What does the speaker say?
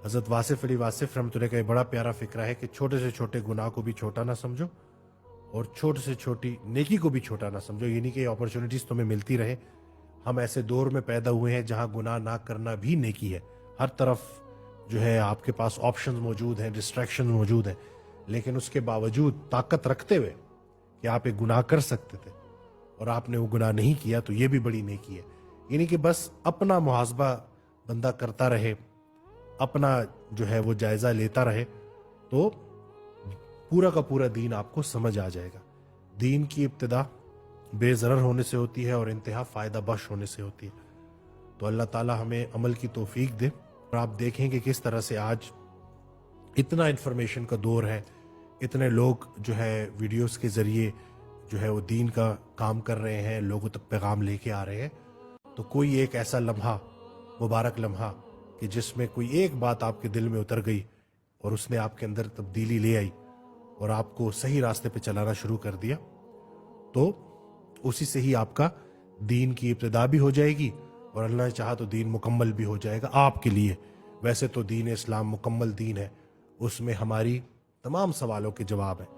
حضرت واصف علی واصف رحمۃ اللہ کا ایک بڑا پیارا فکرہ ہے کہ چھوٹے سے چھوٹے گناہ کو بھی چھوٹا نہ سمجھو اور چھوٹے سے چھوٹی نیکی کو بھی چھوٹا نہ سمجھو، یعنی کہ یہ اپرچونٹیز تمہیں ملتی رہے۔ ہم ایسے دور میں پیدا ہوئے ہیں جہاں گناہ نہ کرنا بھی نیکی ہے، ہر طرف جو ہے آپ کے پاس آپشنز موجود ہیں، ڈسٹریکشنز موجود ہیں، لیکن اس کے باوجود طاقت رکھتے ہوئے کہ آپ ایک گناہ کر سکتے تھے اور آپ نے وہ گناہ نہیں کیا، تو یہ بھی بڑی نیکی ہے۔ یعنی کہ بس اپنا محاسبہ بندہ کرتا رہے، اپنا جو ہے وہ جائزہ لیتا رہے، تو پورا کا پورا دین آپ کو سمجھ آ جائے گا۔ دین کی ابتدا بے ضرر ہونے سے ہوتی ہے اور انتہا فائدہ بخش ہونے سے ہوتی ہے۔ تو اللہ تعالی ہمیں عمل کی توفیق دے، اور آپ دیکھیں کہ کس طرح سے آج اتنا انفارمیشن کا دور ہے، اتنے لوگ جو ہے ویڈیوز کے ذریعے جو ہے وہ دین کا کام کر رہے ہیں، لوگوں تک پیغام لے کے آ رہے ہیں۔ تو کوئی ایک ایسا لمحہ، مبارک لمحہ، کہ جس میں کوئی ایک بات آپ کے دل میں اتر گئی اور اس نے آپ کے اندر تبدیلی لے آئی اور آپ کو صحیح راستے پہ چلانا شروع کر دیا، تو اسی سے ہی آپ کا دین کی ابتدا بھی ہو جائے گی، اور اللہ نے چاہا تو دین مکمل بھی ہو جائے گا آپ کے لیے۔ ویسے تو دین اسلام مکمل دین ہے، اس میں ہماری تمام سوالوں کے جواب ہیں۔